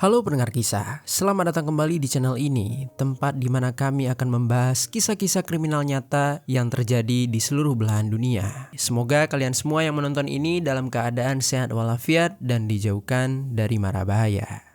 Halo pendengar kisah, selamat datang kembali di channel ini, tempat di mana kami akan membahas kisah-kisah kriminal nyata yang terjadi di seluruh belahan dunia. Semoga kalian semua yang menonton ini dalam keadaan sehat walafiat dan dijauhkan dari mara bahaya.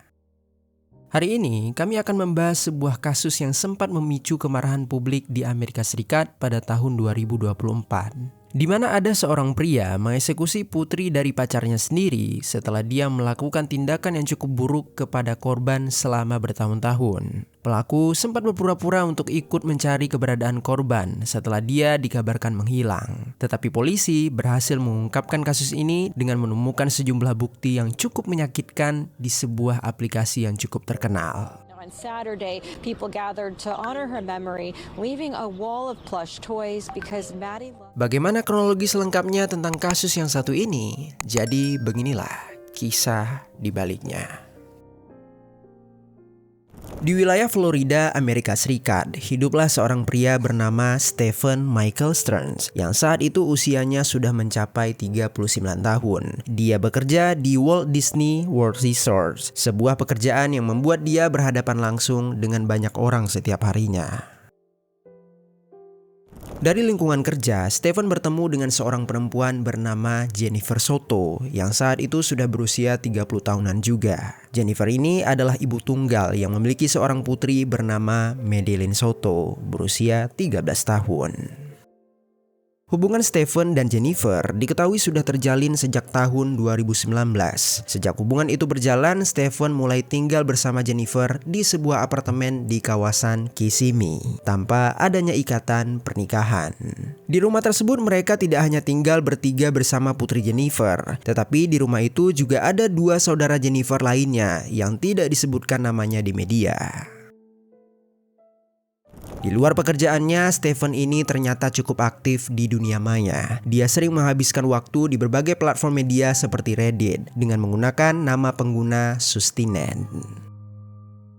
Hari ini kami akan membahas sebuah kasus yang sempat memicu kemarahan publik di Amerika Serikat pada tahun 2024. Di mana ada seorang pria mengeksekusi putri dari pacarnya sendiri setelah dia melakukan tindakan yang cukup buruk kepada korban selama bertahun-tahun. Pelaku sempat berpura-pura untuk ikut mencari keberadaan korban setelah dia dikabarkan menghilang. Tetapi polisi berhasil mengungkapkan kasus ini dengan menemukan sejumlah bukti yang cukup menyakitkan di sebuah aplikasi yang cukup terkenal. On Saturday, people gathered to honor her memory, leaving a wall of plush toys because Maddie Bagaimana kronologi selengkapnya tentang kasus yang satu ini? Jadi beginilah kisah di baliknya. Di wilayah Florida, Amerika Serikat, hiduplah seorang pria bernama Stephen Michael Stearns yang saat itu usianya sudah mencapai 39 tahun. Dia bekerja di Walt Disney World Resort, sebuah pekerjaan yang membuat dia berhadapan langsung dengan banyak orang setiap harinya. Dari lingkungan kerja, Stephen bertemu dengan seorang perempuan bernama Jennifer Soto yang saat itu sudah berusia 30 tahunan juga. Jennifer ini adalah ibu tunggal yang memiliki seorang putri bernama Madeline Soto berusia 13 tahun. Hubungan Stephen dan Jennifer diketahui sudah terjalin sejak tahun 2019. Sejak hubungan itu berjalan, Stephen mulai tinggal bersama Jennifer di sebuah apartemen di kawasan Kissimmee tanpa adanya ikatan pernikahan. Di rumah tersebut mereka tidak hanya tinggal bertiga bersama putri Jennifer, tetapi di rumah itu juga ada dua saudara Jennifer lainnya yang tidak disebutkan namanya di media. Di luar pekerjaannya, Stephen ini ternyata cukup aktif di dunia maya. Dia sering menghabiskan waktu di berbagai platform media seperti Reddit dengan menggunakan nama pengguna Sustinet.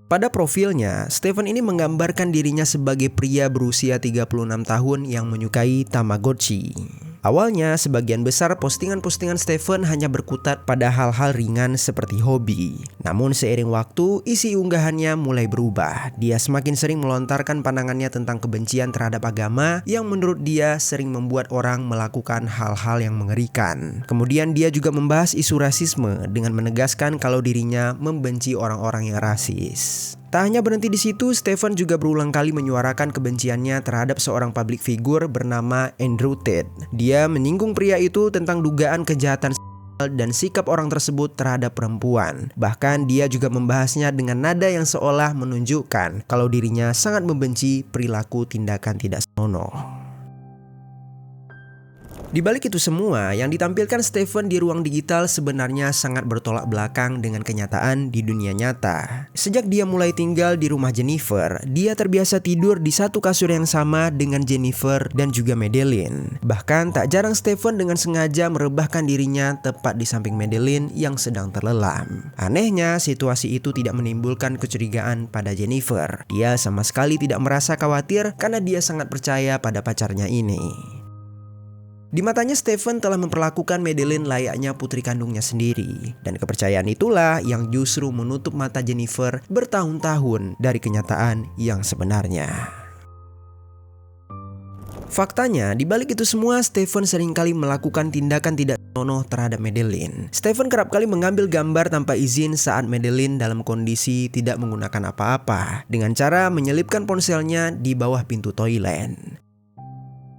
Pada profilnya, Stephen ini menggambarkan dirinya sebagai pria berusia 36 tahun yang menyukai Tamagotchi. Awalnya, sebagian besar postingan-postingan Stephen hanya berkutat pada hal-hal ringan seperti hobi. Namun seiring waktu, isi unggahannya mulai berubah. Dia semakin sering melontarkan pandangannya tentang kebencian terhadap agama yang menurut dia sering membuat orang melakukan hal-hal yang mengerikan. Kemudian dia juga membahas isu rasisme dengan menegaskan kalau dirinya membenci orang-orang yang rasis. Tak hanya berhenti di situ, Stephen juga berulang kali menyuarakan kebenciannya terhadap seorang public figure bernama Andrew Tate. Dia menyinggung pria itu tentang dugaan kejahatan dan sikap orang tersebut terhadap perempuan. Bahkan dia juga membahasnya dengan nada yang seolah menunjukkan kalau dirinya sangat membenci perilaku tindakan tidak senonoh. Di balik itu semua, yang ditampilkan Stephen di ruang digital sebenarnya sangat bertolak belakang dengan kenyataan di dunia nyata. Sejak dia mulai tinggal di rumah Jennifer, dia terbiasa tidur di satu kasur yang sama dengan Jennifer dan juga Madeline. Bahkan tak jarang Stephen dengan sengaja merebahkan dirinya tepat di samping Madeline yang sedang terlelap. Anehnya, situasi itu tidak menimbulkan kecurigaan pada Jennifer. Dia sama sekali tidak merasa khawatir karena dia sangat percaya pada pacarnya ini. Di matanya, Stephen telah memperlakukan Madeline layaknya putri kandungnya sendiri. Dan kepercayaan itulah yang justru menutup mata Jennifer bertahun-tahun dari kenyataan yang sebenarnya. Faktanya, di balik itu semua, Stephen seringkali melakukan tindakan tidak senonoh terhadap Madeline. Stephen kerap kali mengambil gambar tanpa izin saat Madeline dalam kondisi tidak menggunakan apa-apa, dengan cara menyelipkan ponselnya di bawah pintu toilet.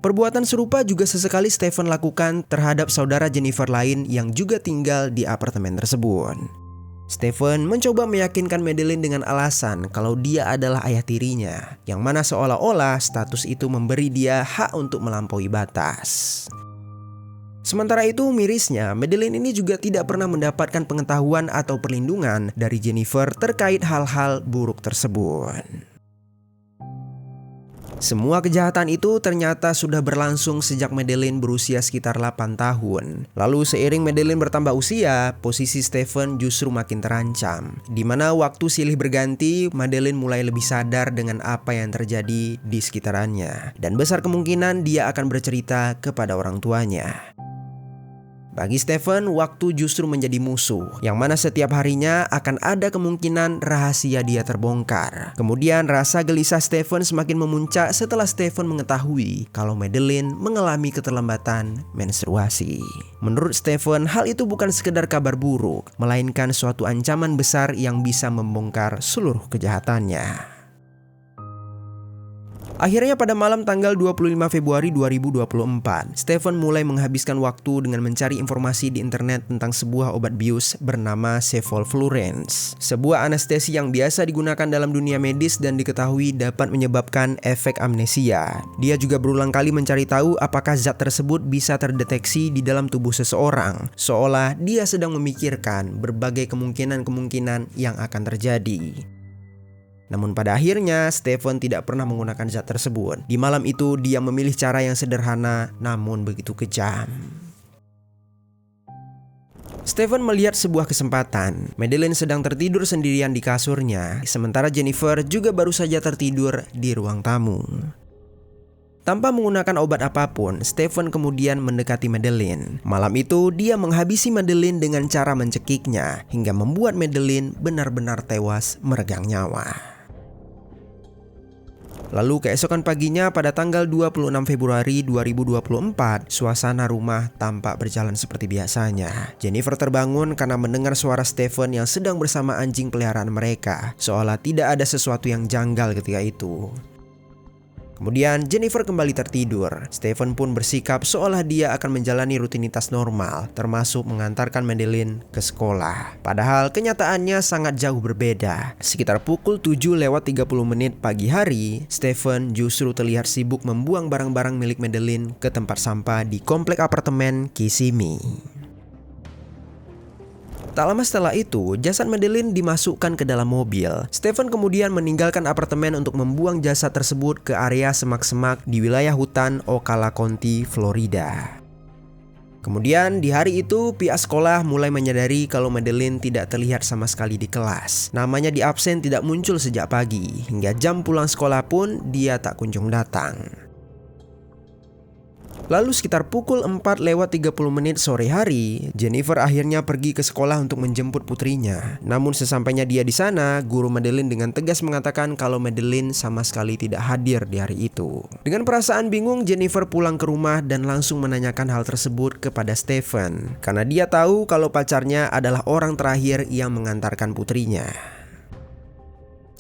Perbuatan serupa juga sesekali Stephen lakukan terhadap saudara Jennifer lain yang juga tinggal di apartemen tersebut. Stephen mencoba meyakinkan Madeline dengan alasan kalau dia adalah ayah tirinya, yang mana seolah-olah status itu memberi dia hak untuk melampaui batas. Sementara itu, mirisnya, Madeline ini juga tidak pernah mendapatkan pengetahuan atau perlindungan dari Jennifer terkait hal-hal buruk tersebut. Semua kejahatan itu ternyata sudah berlangsung sejak Madeline berusia sekitar 8 tahun. Lalu seiring Madeline bertambah usia, posisi Stephen justru makin terancam. Di mana waktu silih berganti, Madeline mulai lebih sadar dengan apa yang terjadi di sekitarannya. Dan besar kemungkinan dia akan bercerita kepada orang tuanya. Bagi Stephen, waktu justru menjadi musuh, yang mana setiap harinya akan ada kemungkinan rahasia dia terbongkar. Kemudian rasa gelisah Stephen semakin memuncak setelah Stephen mengetahui kalau Madeline mengalami keterlambatan menstruasi. Menurut Stephen, hal itu bukan sekedar kabar buruk, melainkan suatu ancaman besar yang bisa membongkar seluruh kejahatannya. Akhirnya pada malam tanggal 25 Februari 2024, Stephen mulai menghabiskan waktu dengan mencari informasi di internet tentang sebuah obat bius bernama Sevoflurane, sebuah anestesi yang biasa digunakan dalam dunia medis dan diketahui dapat menyebabkan efek amnesia. Dia juga berulang kali mencari tahu apakah zat tersebut bisa terdeteksi di dalam tubuh seseorang, seolah dia sedang memikirkan berbagai kemungkinan-kemungkinan yang akan terjadi. Namun pada akhirnya Stephen tidak pernah menggunakan zat tersebut. Di malam itu dia memilih cara yang sederhana namun begitu kejam. Stephen melihat sebuah kesempatan. Madeline sedang tertidur sendirian di kasurnya, sementara Jennifer juga baru saja tertidur di ruang tamu. Tanpa menggunakan obat apapun, Stephen kemudian mendekati Madeline. Malam itu dia menghabisi Madeline dengan cara mencekiknya hingga membuat Madeline benar-benar tewas meregang nyawa. Lalu keesokan paginya pada tanggal 26 Februari 2024, suasana rumah tampak berjalan seperti biasanya. Jennifer terbangun karena mendengar suara Stephen yang sedang bersama anjing peliharaan mereka, seolah tidak ada sesuatu yang janggal ketika itu. Kemudian Jennifer kembali tertidur. Stephen pun bersikap seolah dia akan menjalani rutinitas normal, termasuk mengantarkan Madeline ke sekolah. Padahal kenyataannya sangat jauh berbeda. Sekitar pukul 7:30 pagi hari, Stephen justru terlihat sibuk membuang barang-barang milik Madeline ke tempat sampah di komplek apartemen Kissimmee. Tak lama setelah itu, jasad Madeline dimasukkan ke dalam mobil. Stephen kemudian meninggalkan apartemen untuk membuang jasad tersebut ke area semak-semak di wilayah hutan Ocala County, Florida. Kemudian di hari itu, pihak sekolah mulai menyadari kalau Madeline tidak terlihat sama sekali di kelas. Namanya di absen tidak muncul sejak pagi, hingga jam pulang sekolah pun dia tak kunjung datang. Lalu sekitar pukul 4:30 sore hari, Jennifer akhirnya pergi ke sekolah untuk menjemput putrinya. Namun sesampainya dia di sana, guru Madeline dengan tegas mengatakan kalau Madeline sama sekali tidak hadir di hari itu. Dengan perasaan bingung, Jennifer pulang ke rumah dan langsung menanyakan hal tersebut kepada Stephen, karena dia tahu kalau pacarnya adalah orang terakhir yang mengantarkan putrinya.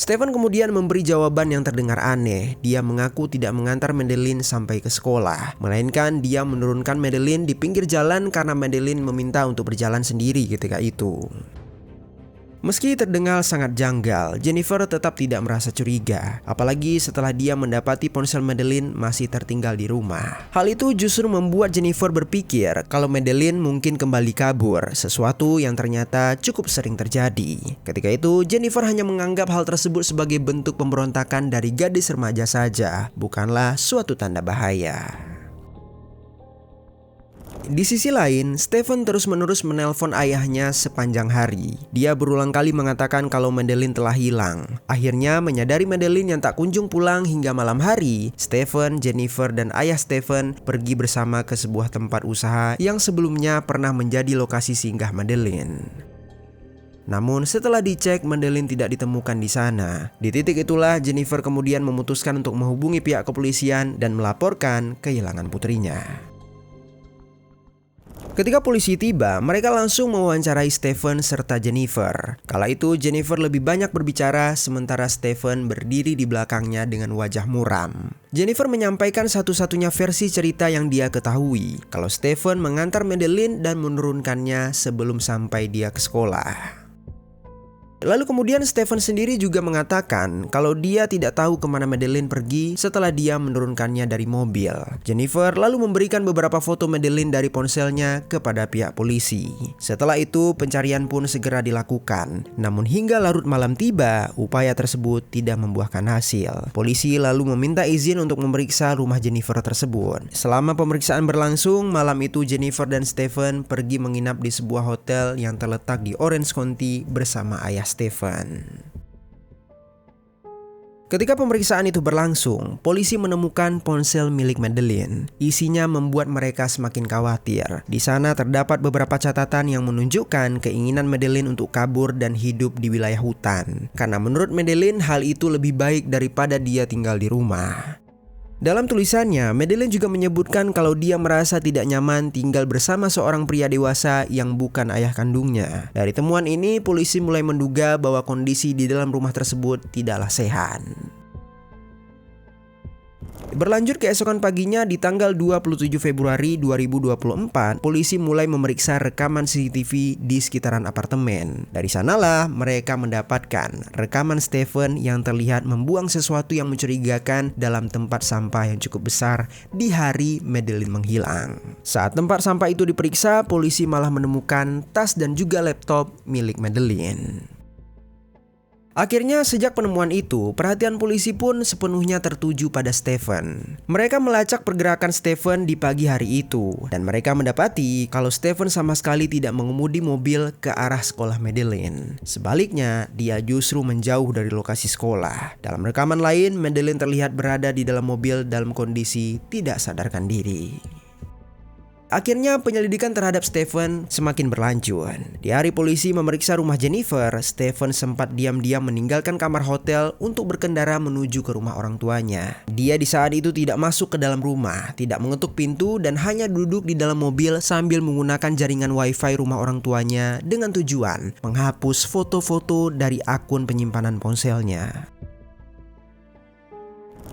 Stephen kemudian memberi jawaban yang terdengar aneh. Dia mengaku tidak mengantar Madeline sampai ke sekolah, melainkan dia menurunkan Madeline di pinggir jalan karena Madeline meminta untuk berjalan sendiri ketika itu. Meski terdengar sangat janggal, Jennifer tetap tidak merasa curiga, apalagi setelah dia mendapati ponsel Madeline masih tertinggal di rumah. Hal itu justru membuat Jennifer berpikir kalau Madeline mungkin kembali kabur, sesuatu yang ternyata cukup sering terjadi. Ketika itu, Jennifer hanya menganggap hal tersebut sebagai bentuk pemberontakan dari gadis remaja saja, bukanlah suatu tanda bahaya. Di sisi lain, Stephen terus-menerus menelpon ayahnya sepanjang hari. Dia berulang kali mengatakan kalau Madeline telah hilang. Akhirnya menyadari Madeline yang tak kunjung pulang hingga malam hari, Stephen, Jennifer, dan ayah Stephen pergi bersama ke sebuah tempat usaha yang sebelumnya pernah menjadi lokasi singgah Madeline. Namun setelah dicek, Madeline tidak ditemukan di sana. Di titik itulah Jennifer kemudian memutuskan untuk menghubungi pihak kepolisian dan melaporkan kehilangan putrinya. Ketika polisi tiba, mereka langsung mewawancarai Stephen serta Jennifer. Kala itu Jennifer lebih banyak berbicara, sementara Stephen berdiri di belakangnya dengan wajah muram. Jennifer menyampaikan satu-satunya versi cerita yang dia ketahui, kalau Stephen mengantar Madeline dan menurunkannya sebelum sampai dia ke sekolah. Lalu kemudian Stephen sendiri juga mengatakan kalau dia tidak tahu kemana Madeline pergi setelah dia menurunkannya dari mobil. Jennifer lalu memberikan beberapa foto Madeline dari ponselnya kepada pihak polisi. Setelah itu pencarian pun segera dilakukan. Namun hingga larut malam tiba, upaya tersebut tidak membuahkan hasil. Polisi lalu meminta izin untuk memeriksa rumah Jennifer tersebut. Selama pemeriksaan berlangsung, malam itu Jennifer dan Stephen pergi menginap di sebuah hotel yang terletak di Orange County bersama ayah Stephen. Ketika pemeriksaan itu berlangsung, polisi menemukan ponsel milik Madeleine. Isinya membuat mereka semakin khawatir. Di sana terdapat beberapa catatan yang menunjukkan keinginan Madeleine untuk kabur dan hidup di wilayah hutan. Karena menurut Madeleine, hal itu lebih baik daripada dia tinggal di rumah. Dalam tulisannya, Madeleine juga menyebutkan kalau dia merasa tidak nyaman tinggal bersama seorang pria dewasa yang bukan ayah kandungnya. Dari temuan ini, polisi mulai menduga bahwa kondisi di dalam rumah tersebut tidaklah sehat. Berlanjut keesokan paginya di tanggal 27 Februari 2024, polisi mulai memeriksa rekaman CCTV di sekitaran apartemen. Dari sanalah mereka mendapatkan rekaman Stephen yang terlihat membuang sesuatu yang mencurigakan dalam tempat sampah yang cukup besar di hari Madeleine menghilang. Saat tempat sampah itu diperiksa, polisi malah menemukan tas dan juga laptop milik Madeleine. Akhirnya sejak penemuan itu, perhatian polisi pun sepenuhnya tertuju pada Stephen. Mereka melacak pergerakan Stephen di pagi hari itu, dan mereka mendapati kalau Stephen sama sekali tidak mengemudi mobil ke arah sekolah Madeleine. Sebaliknya, dia justru menjauh dari lokasi sekolah. Dalam rekaman lain, Madeleine terlihat berada di dalam mobil dalam kondisi tidak sadarkan diri. Akhirnya penyelidikan terhadap Stephen semakin berlanjut. Di hari polisi memeriksa rumah Jennifer, Stephen sempat diam-diam meninggalkan kamar hotel untuk berkendara menuju ke rumah orang tuanya. Dia di saat itu tidak masuk ke dalam rumah, tidak mengetuk pintu, dan hanya duduk di dalam mobil sambil menggunakan jaringan wifi rumah orang tuanya dengan tujuan menghapus foto-foto dari akun penyimpanan ponselnya.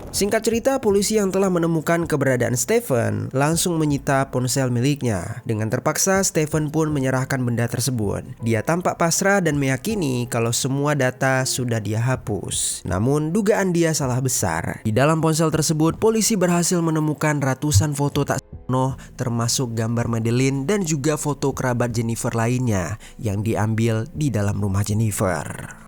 Singkat cerita, polisi yang telah menemukan keberadaan Stephen langsung menyita ponsel miliknya. Dengan terpaksa, Stephen pun menyerahkan benda tersebut. Dia tampak pasrah dan meyakini kalau semua data sudah dia hapus. Namun, dugaan dia salah besar. Di dalam ponsel tersebut, polisi berhasil menemukan ratusan foto tak senonoh, termasuk gambar Madeleine dan juga foto kerabat Jennifer lainnya yang diambil di dalam rumah Jennifer.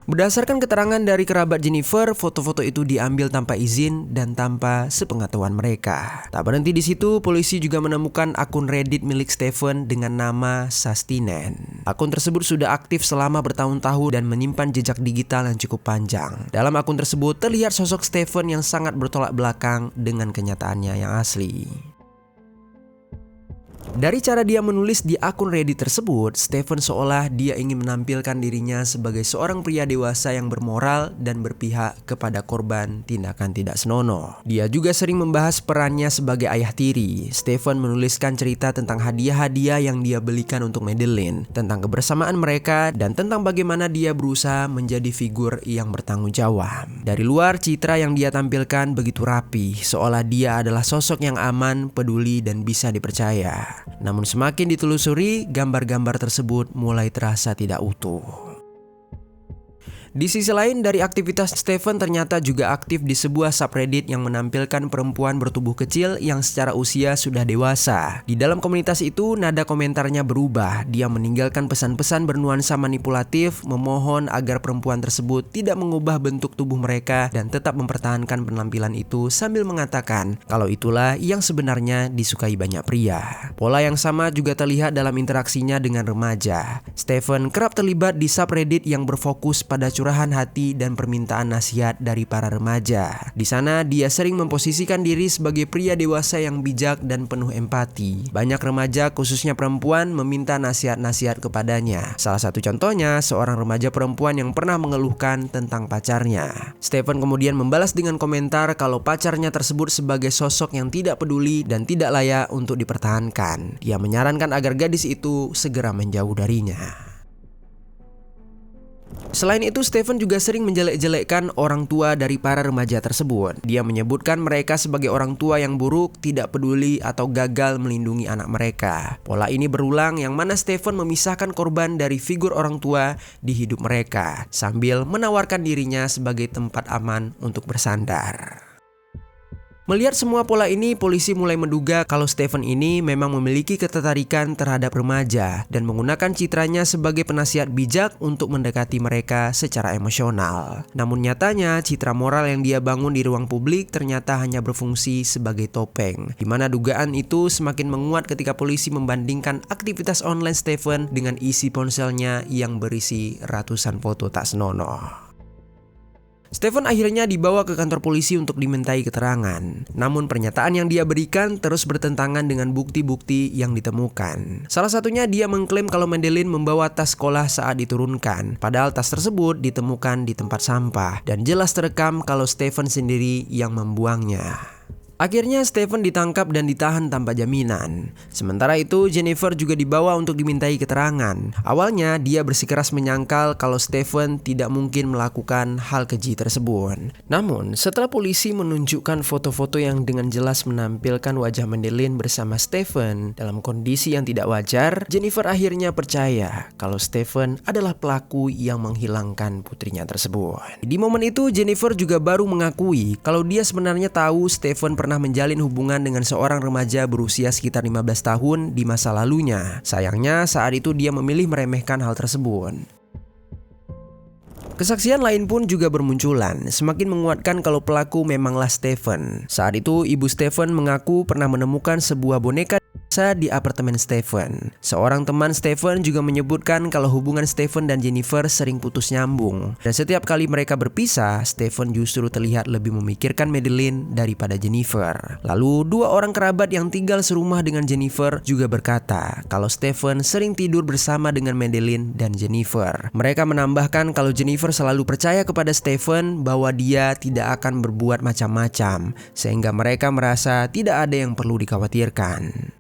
Berdasarkan keterangan dari kerabat Jennifer, foto-foto itu diambil tanpa izin dan tanpa sepengetahuan mereka. Tak berhenti di situ, polisi juga menemukan akun Reddit milik Stephen dengan nama Sustinan. Akun tersebut sudah aktif selama bertahun-tahun dan menyimpan jejak digital yang cukup panjang. Dalam akun tersebut terlihat sosok Stephen yang sangat bertolak belakang dengan kenyataannya yang asli. Dari cara dia menulis di akun Reddit tersebut, Stephen seolah dia ingin menampilkan dirinya sebagai seorang pria dewasa yang bermoral dan berpihak kepada korban tindakan tidak senonoh. Dia juga sering membahas perannya sebagai ayah tiri. Stephen menuliskan cerita tentang hadiah-hadiah yang dia belikan untuk Madeleine, tentang kebersamaan mereka, dan tentang bagaimana dia berusaha menjadi figur yang bertanggung jawab. Dari luar, citra yang dia tampilkan begitu rapi, seolah dia adalah sosok yang aman, peduli, dan bisa dipercaya. Namun semakin ditelusuri, gambar-gambar tersebut mulai terasa tidak utuh. Di sisi lain, dari aktivitas Stephen ternyata juga aktif di sebuah subreddit yang menampilkan perempuan bertubuh kecil yang secara usia sudah dewasa. Di dalam komunitas itu, nada komentarnya berubah. Dia meninggalkan pesan-pesan bernuansa manipulatif, memohon agar perempuan tersebut tidak mengubah bentuk tubuh mereka dan tetap mempertahankan penampilan itu sambil mengatakan kalau itulah yang sebenarnya disukai banyak pria. Pola yang sama juga terlihat dalam interaksinya dengan remaja. Stephen kerap terlibat di subreddit yang berfokus pada curahan hati dan permintaan nasihat dari para remaja. Di sana dia sering memposisikan diri sebagai pria dewasa yang bijak dan penuh empati. Banyak remaja, khususnya perempuan, meminta nasihat-nasihat kepadanya. Salah satu contohnya, seorang remaja perempuan yang pernah mengeluhkan tentang pacarnya. Stephen kemudian membalas dengan komentar kalau pacarnya tersebut sebagai sosok yang tidak peduli dan tidak layak untuk dipertahankan. Dia menyarankan agar gadis itu segera menjauh darinya. Selain itu, Stephen juga sering menjelek-jelekkan orang tua dari para remaja tersebut. Dia menyebutkan mereka sebagai orang tua yang buruk, tidak peduli, atau gagal melindungi anak mereka. Pola ini berulang yang mana Stephen memisahkan korban dari figur orang tua di hidup mereka, sambil menawarkan dirinya sebagai tempat aman untuk bersandar. Melihat semua pola ini, polisi mulai menduga kalau Stephen ini memang memiliki ketertarikan terhadap remaja dan menggunakan citranya sebagai penasihat bijak untuk mendekati mereka secara emosional. Namun nyatanya, citra moral yang dia bangun di ruang publik ternyata hanya berfungsi sebagai topeng, di mana dugaan itu semakin menguat ketika polisi membandingkan aktivitas online Stephen dengan isi ponselnya yang berisi ratusan foto tak senonoh. Stephen akhirnya dibawa ke kantor polisi untuk dimintai keterangan. Namun pernyataan yang dia berikan terus bertentangan dengan bukti-bukti yang ditemukan. Salah satunya dia mengklaim kalau Madeleine membawa tas sekolah saat diturunkan, padahal tas tersebut ditemukan di tempat sampah dan jelas terekam kalau Stephen sendiri yang membuangnya. Akhirnya Stephen ditangkap dan ditahan tanpa jaminan. Sementara itu Jennifer juga dibawa untuk dimintai keterangan. Awalnya dia bersikeras menyangkal kalau Stephen tidak mungkin melakukan hal keji tersebut. Namun setelah polisi menunjukkan foto-foto yang dengan jelas menampilkan wajah Madeleine bersama Stephen dalam kondisi yang tidak wajar, Jennifer akhirnya percaya kalau Stephen adalah pelaku yang menghilangkan putrinya tersebut. Di momen itu Jennifer juga baru mengakui kalau dia sebenarnya tahu Stephen pernah menjalin hubungan dengan seorang remaja berusia sekitar 15 tahun di masa lalunya. Sayangnya saat itu dia memilih meremehkan hal tersebut. Kesaksian lain pun juga bermunculan, semakin menguatkan kalau pelaku memanglah Stephen. Saat itu ibu Stephen mengaku pernah menemukan sebuah boneka di apartemen Stephen. Seorang teman Stephen juga menyebutkan kalau hubungan Stephen dan Jennifer sering putus nyambung. Dan setiap kali mereka berpisah, Stephen justru terlihat lebih memikirkan Madeleine daripada Jennifer. Lalu dua orang kerabat yang tinggal serumah dengan Jennifer juga berkata kalau Stephen sering tidur bersama dengan Madeleine dan Jennifer. Mereka menambahkan kalau Jennifer selalu percaya kepada Stephen bahwa dia tidak akan berbuat macam-macam, sehingga mereka merasa tidak ada yang perlu dikhawatirkan.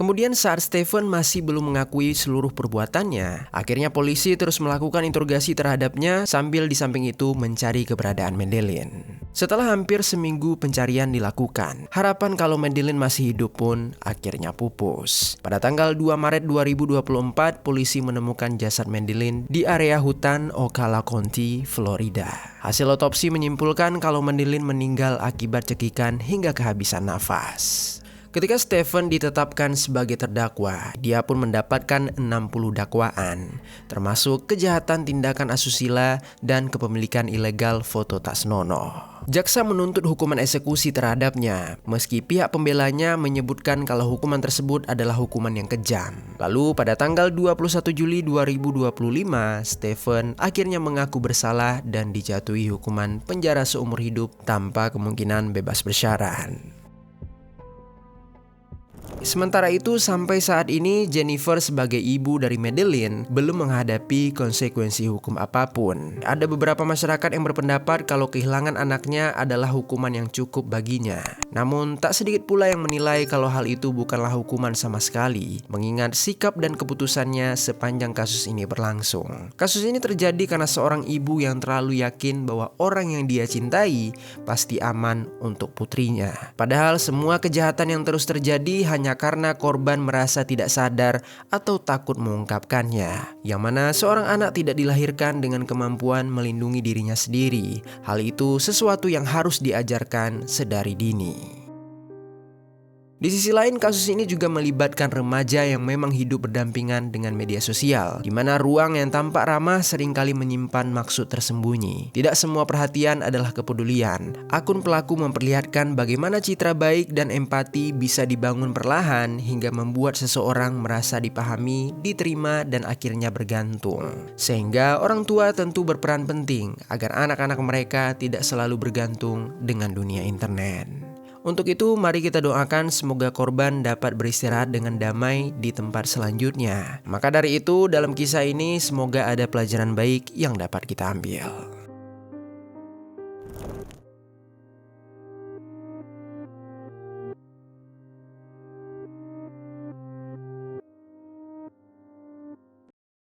Kemudian saat Stephen masih belum mengakui seluruh perbuatannya, akhirnya polisi terus melakukan interogasi terhadapnya sambil di samping itu mencari keberadaan Madeleine. Setelah hampir seminggu pencarian dilakukan, harapan kalau Madeleine masih hidup pun akhirnya pupus. Pada tanggal 2 Maret 2024, polisi menemukan jasad Madeleine di area hutan Ocala County, Florida. Hasil otopsi menyimpulkan kalau Madeleine meninggal akibat cekikan hingga kehabisan nafas. Ketika Stephen ditetapkan sebagai terdakwa, dia pun mendapatkan 60 dakwaan, termasuk kejahatan tindakan asusila dan kepemilikan ilegal foto tak senonoh. Jaksa menuntut hukuman eksekusi terhadapnya, meski pihak pembelanya menyebutkan kalau hukuman tersebut adalah hukuman yang kejam. Lalu pada tanggal 21 Juli 2025, Stephen akhirnya mengaku bersalah dan dijatuhi hukuman penjara seumur hidup tanpa kemungkinan bebas bersyarat. Sementara itu sampai saat ini Jennifer sebagai ibu dari Madeleine belum menghadapi konsekuensi hukum apapun. Ada beberapa masyarakat yang berpendapat kalau kehilangan anaknya adalah hukuman yang cukup baginya. Namun tak sedikit pula yang menilai kalau hal itu bukanlah hukuman sama sekali, mengingat sikap dan keputusannya sepanjang kasus ini berlangsung. Kasus ini terjadi karena seorang ibu yang terlalu yakin bahwa orang yang dia cintai pasti aman untuk putrinya. Padahal semua kejahatan yang terus terjadi hanya karena korban merasa tidak sadar atau takut mengungkapkannya, yang mana seorang anak tidak dilahirkan dengan kemampuan melindungi dirinya sendiri. Hal itu sesuatu yang harus diajarkan sedari dini. Di sisi lain, kasus ini juga melibatkan remaja yang memang hidup berdampingan dengan media sosial, di mana ruang yang tampak ramah seringkali menyimpan maksud tersembunyi. Tidak semua perhatian adalah kepedulian. Akun pelaku memperlihatkan bagaimana citra baik dan empati bisa dibangun perlahan hingga membuat seseorang merasa dipahami, diterima, dan akhirnya bergantung. Sehingga orang tua tentu berperan penting agar anak-anak mereka tidak selalu bergantung dengan dunia internet. Untuk itu, mari kita doakan semoga korban dapat beristirahat dengan damai di tempat selanjutnya. Maka dari itu, dalam kisah ini semoga ada pelajaran baik yang dapat kita ambil.